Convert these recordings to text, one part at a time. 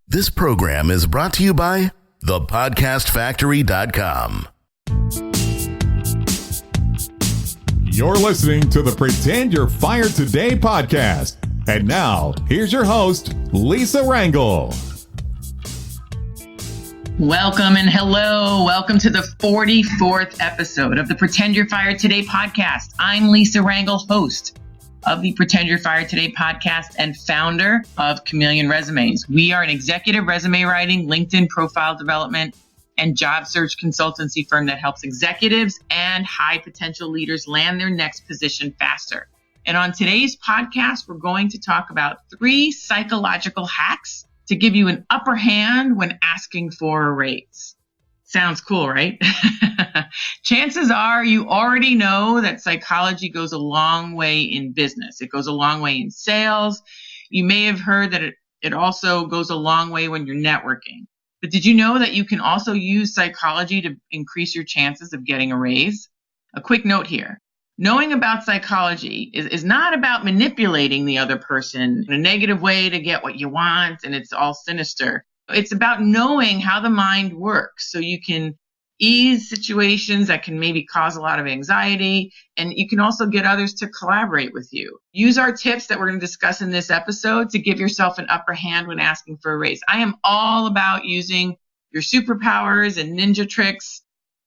This program is brought to you by thepodcastfactory.com. You're listening to the Pretend You're Fired Today podcast. And now, here's your host, Lisa Rangel. Welcome and hello. Welcome to the 44th episode of the Pretend You're Fired Today podcast. I'm Lisa Rangel, host of the Pretend You're Fired Today podcast and founder of Chameleon Resumes. We are an executive resume writing, LinkedIn profile development, and job search consultancy firm that helps executives and high potential leaders land their next position faster. And on today's podcast, we're going to talk about 3 psychological hacks to give you an upper hand when asking for a raise. Sounds cool, right? Chances are you already know that psychology goes a long way in business. It goes a long way in sales. You may have heard that it also goes a long way when you're networking. But did you know that you can also use psychology to increase your chances of getting a raise? A quick note here. Knowing about psychology is not about manipulating the other person in a negative way to get what you want, and it's all sinister. It's about knowing how the mind works so you can ease situations that can maybe cause a lot of anxiety, and you can also get others to collaborate with you. Use our tips that we're going to discuss in this episode to give yourself an upper hand when asking for a raise. I am all about using your superpowers and ninja tricks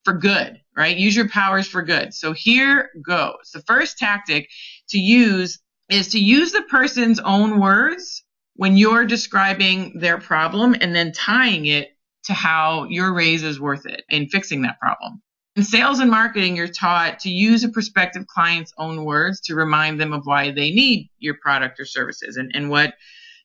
for good, right? Use your powers for good. So here goes. The first tactic to use is to use the person's own words when you're describing their problem and then tying it to how your raise is worth it in fixing that problem. In sales and marketing, you're taught to use a prospective client's own words to remind them of why they need your product or services and what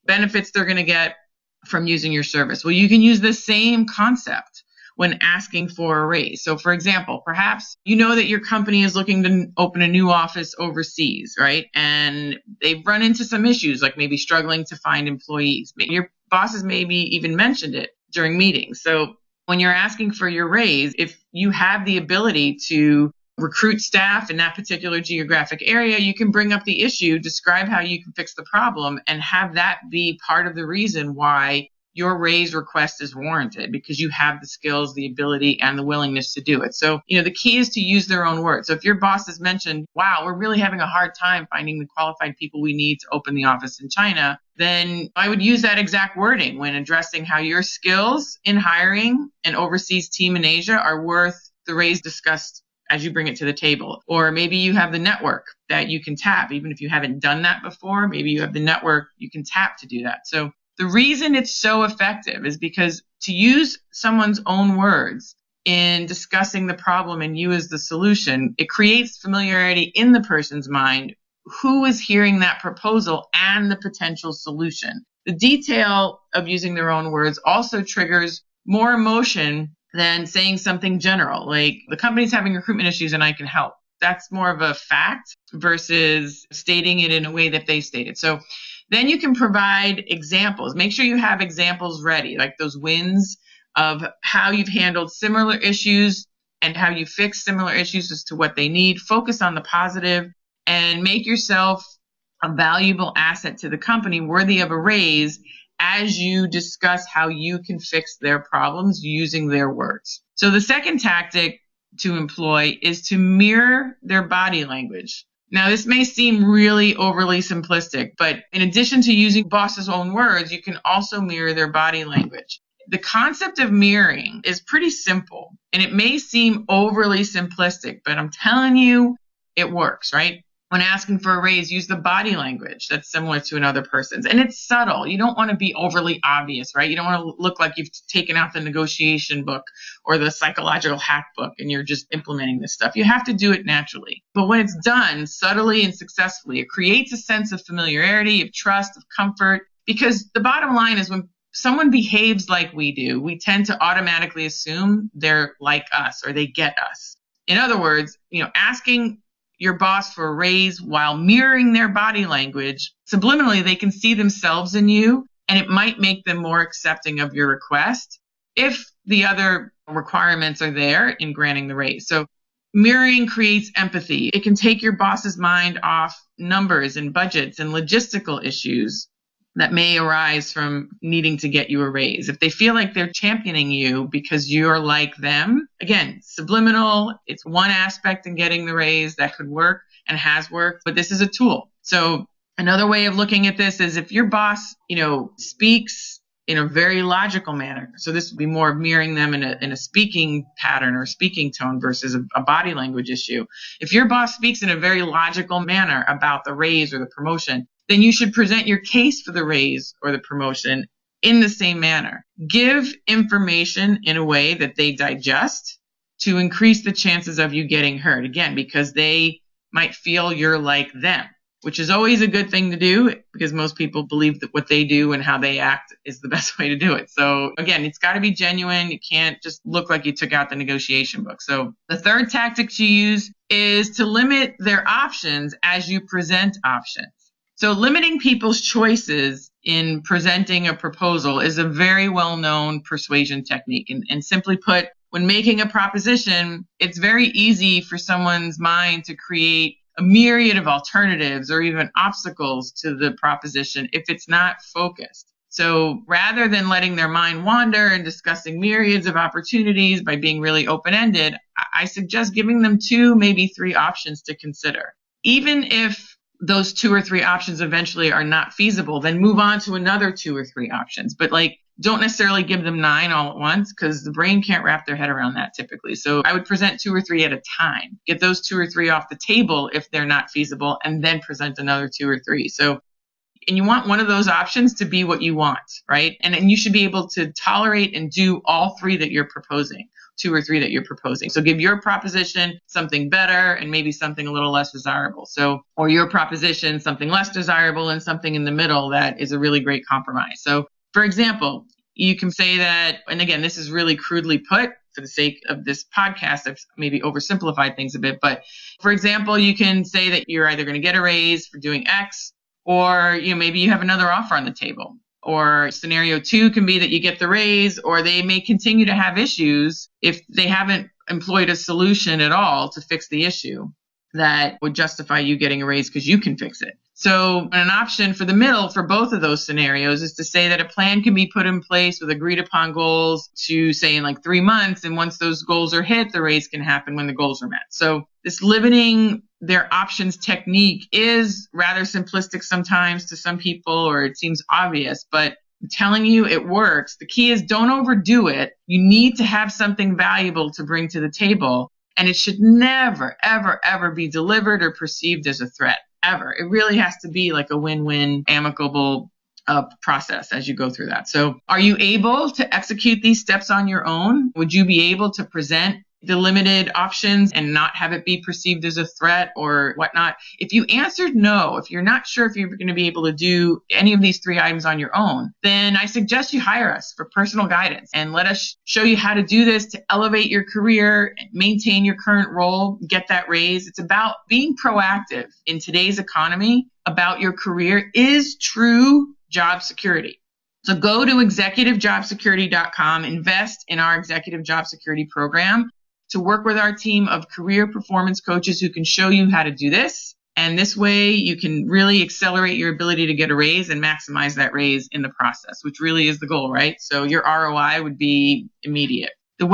benefits they're going to get from using your service. Well, you can use the same concept when asking for a raise. So for example, perhaps you know that your company is looking to open a new office overseas, right? And they've run into some issues, like maybe struggling to find employees. Your bosses maybe even mentioned it during meetings. So when you're asking for your raise, if you have the ability to recruit staff in that particular geographic area, you can bring up the issue, describe how you can fix the problem, and have that be part of the reason why your raise request is warranted, because you have the skills, the ability, and the willingness to do it. So, the key is to use their own words. So if your boss has mentioned, wow, we're really having a hard time finding the qualified people we need to open the office in China, then I would use that exact wording when addressing how your skills in hiring an overseas team in Asia are worth the raise discussed as you bring it to the table. Or maybe you have the network that you can tap. Even if you haven't done that before, maybe you have the network you can tap to do that. So the reason it's so effective is because to use someone's own words in discussing the problem and you as the solution, it creates familiarity in the person's mind who is hearing that proposal and the potential solution. The detail of using their own words also triggers more emotion than saying something general, like the company's having recruitment issues and I can help. That's more of a fact versus stating it in a way that they stated. So then you can provide examples. Make sure you have examples ready, like those wins of how you've handled similar issues and how you fix similar issues as to what they need. Focus on the positive and make yourself a valuable asset to the company worthy of a raise as you discuss how you can fix their problems using their words. So the second tactic to employ is to mirror their body language. Now, this may seem really overly simplistic, but in addition to using boss's own words, you can also mirror their body language. The concept of mirroring is pretty simple, and it may seem overly simplistic, but I'm telling you, it works, right? When asking for a raise, use the body language that's similar to another person's. And it's subtle. You don't want to be overly obvious, right? You don't want to look like you've taken out the negotiation book or the psychological hack book and you're just implementing this stuff. You have to do it naturally. But when it's done subtly and successfully, it creates a sense of familiarity, of trust, of comfort. Because the bottom line is when someone behaves like we do, we tend to automatically assume they're like us or they get us. In other words, asking your boss for a raise while mirroring their body language, subliminally, they can see themselves in you, and it might make them more accepting of your request if the other requirements are there in granting the raise. So Mirroring creates empathy. It can take your boss's mind off numbers and budgets and logistical issues that may arise from needing to get you a raise. If they feel like they're championing you because you're like them, again, subliminal, it's one aspect in getting the raise that could work and has worked, but this is a tool. So another way of looking at this is if your boss, speaks in a very logical manner. So this would be more mirroring them in a speaking pattern or speaking tone versus a body language issue. If your boss speaks in a very logical manner about the raise or the promotion, then you should present your case for the raise or the promotion in the same manner. Give information in a way that they digest to increase the chances of you getting heard. Again, because they might feel you're like them, which is always a good thing to do because most people believe that what they do and how they act is the best way to do it. So again, it's got to be genuine. You can't just look like you took out the negotiation book. So the third tactic you use is to limit their options as you present options. So limiting people's choices in presenting a proposal is a very well-known persuasion technique. And simply put, when making a proposition, it's very easy for someone's mind to create a myriad of alternatives or even obstacles to the proposition if it's not focused. So rather than letting their mind wander and discussing myriads of opportunities by being really open-ended, I suggest giving them 2, maybe 3 options to consider. Even if those 2 or 3 options eventually are not feasible, then move on to another 2 or 3 options. But don't necessarily give them 9 all at once because the brain can't wrap their head around that typically. So I would present 2 or 3 at a time. Get those 2 or 3 off the table if they're not feasible, and then present another 2 or 3. And you want one of those options to be what you want, right? And you should be able to tolerate and do all 3 that you're proposing. 2 or 3 that you're proposing. So give your proposition something better and maybe something a little less desirable. Or your proposition something less desirable and something in the middle that is a really great compromise. So for example, you can say that, and again, this is really crudely put for the sake of this podcast, I've maybe oversimplified things a bit, but for example, you can say that you're either going to get a raise for doing X, or maybe you have another offer on the table. Or scenario 2 can be that you get the raise, or they may continue to have issues if they haven't employed a solution at all to fix the issue that would justify you getting a raise because you can fix it. So an option for the middle for both of those scenarios is to say that a plan can be put in place with agreed upon goals to say in 3 months. And once those goals are hit, the raise can happen when the goals are met. So this limiting their options technique is rather simplistic sometimes to some people, or it seems obvious, but I'm telling you it works. The key is don't overdo it. You need to have something valuable to bring to the table, and it should never, ever, ever be delivered or perceived as a threat, ever. It really has to be like a win-win, amicable process as you go through that. So are you able to execute these steps on your own? Would you be able to present the limited options and not have it be perceived as a threat or whatnot? If you answered no, if you're not sure if you're going to be able to do any of these 3 items on your own, then I suggest you hire us for personal guidance and let us show you how to do this to elevate your career, maintain your current role, get that raise. It's about being proactive in today's economy about your career is true job security. So go to executivejobsecurity.com, invest in our executive job security program to work with our team of career performance coaches who can show you how to do this. And this way you can really accelerate your ability to get a raise and maximize that raise in the process, which really is the goal, right? So your ROI would be immediate.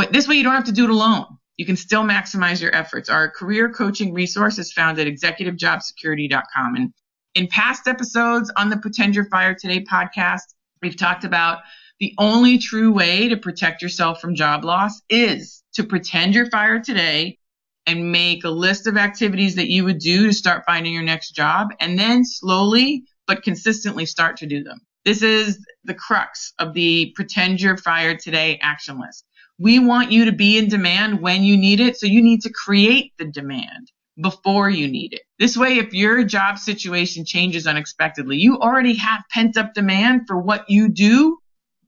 This way you don't have to do it alone. You can still maximize your efforts. Our career coaching resource is found at executivejobsecurity.com. And in past episodes on the Pretend You're Fired Today podcast, we've talked about the only true way to protect yourself from job loss is to pretend you're fired today and make a list of activities that you would do to start finding your next job, and then slowly but consistently start to do them. This is the crux of the Pretend You're Fired Today action list. We want you to be in demand when you need it, so you need to create the demand before you need it. This way, if your job situation changes unexpectedly, you already have pent-up demand for what you do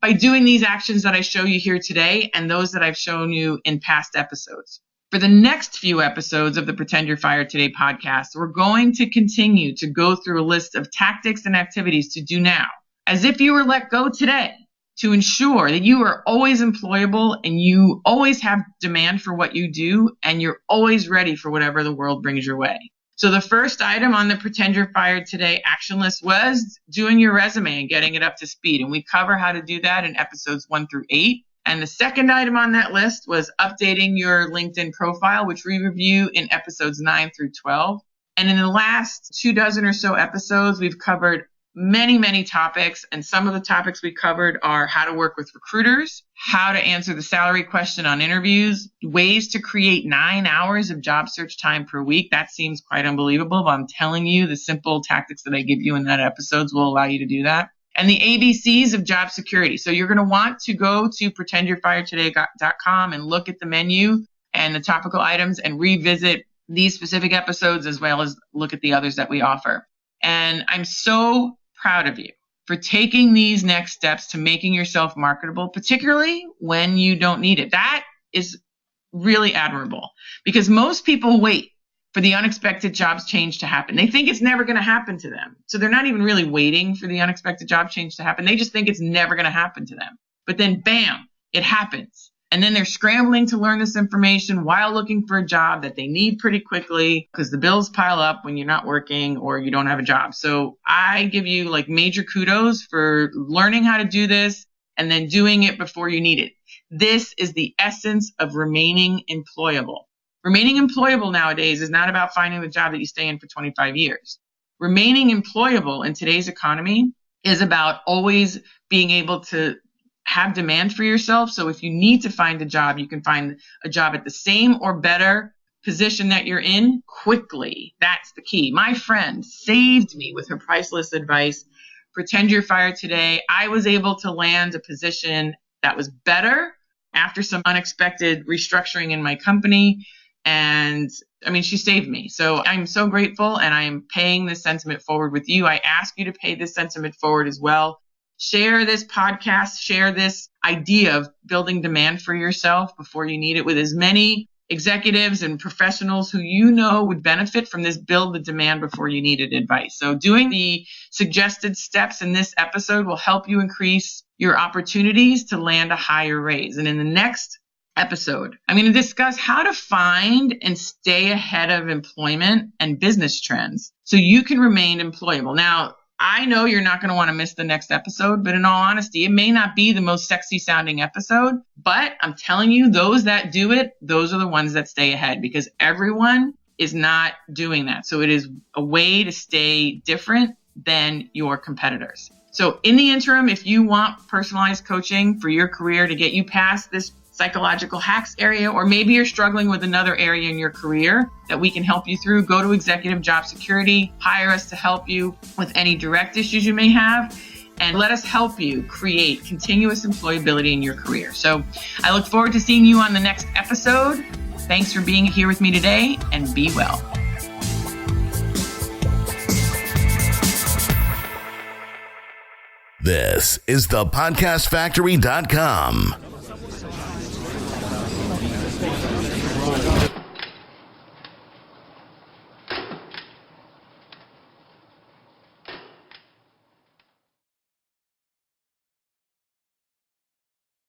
by doing these actions that I show you here today and those that I've shown you in past episodes. For the next few episodes of the Pretend You're Fired Today podcast, we're going to continue to go through a list of tactics and activities to do now, as if you were let go today, to ensure that you are always employable and you always have demand for what you do and you're always ready for whatever the world brings your way. So the first item on the Pretend You're Fired Today action list was doing your resume and getting it up to speed. And we cover how to do that in episodes 1 through 8. And the second item on that list was updating your LinkedIn profile, which we review in episodes 9 through 12. And in the last 24 or so episodes, we've covered many topics. And some of the topics we covered are how to work with recruiters, how to answer the salary question on interviews, ways to create 9 hours of job search time per week. That seems quite unbelievable, but I'm telling you, the simple tactics that I give you in that episodes will allow you to do that. And the ABCs of job security. So you're going to want to go to pretendyourfiredtoday.com and look at the menu and the topical items and revisit these specific episodes as well as look at the others that we offer. And I'm so proud of you for taking these next steps to making yourself marketable, particularly when you don't need it. That is really admirable because most people wait for the unexpected jobs change to happen. They think it's never going to happen to them. So they're not even really waiting for the unexpected job change to happen. They just think it's never going to happen to them. But then bam, it happens. And then they're scrambling to learn this information while looking for a job that they need pretty quickly because the bills pile up when you're not working or you don't have a job. So I give you like major kudos for learning how to do this and then doing it before you need it. This is the essence of remaining employable. Remaining employable nowadays is not about finding the job that you stay in for 25 years. Remaining employable in today's economy is about always being able to have demand for yourself. So if you need to find a job, you can find a job at the same or better position that you're in quickly. That's the key. My friend saved me with her priceless advice. Pretend You're Fired Today. I was able to land a position that was better after some unexpected restructuring in my company. And I mean, she saved me. So I'm so grateful and I am paying this sentiment forward with you. I ask you to pay this sentiment forward as well. Share this podcast, share this idea of building demand for yourself before you need it with as many executives and professionals who you know would benefit from this build the demand before you need it advice. So doing the suggested steps in this episode will help you increase your opportunities to land a higher raise. And in the next episode, I'm going to discuss how to find and stay ahead of employment and business trends so you can remain employable. Now, I know you're not going to want to miss the next episode, but in all honesty, it may not be the most sexy sounding episode, but I'm telling you, those that do it, those are the ones that stay ahead because everyone is not doing that. So it is a way to stay different than your competitors. So in the interim, if you want personalized coaching for your career to get you past this psychological hacks area, or maybe you're struggling with another area in your career that we can help you through, go to Executive Job Security, hire us to help you with any direct issues you may have, and let us help you create continuous employability in your career. So I look forward to seeing you on the next episode. Thanks for being here with me today, and be well. This is the podcastfactory.com.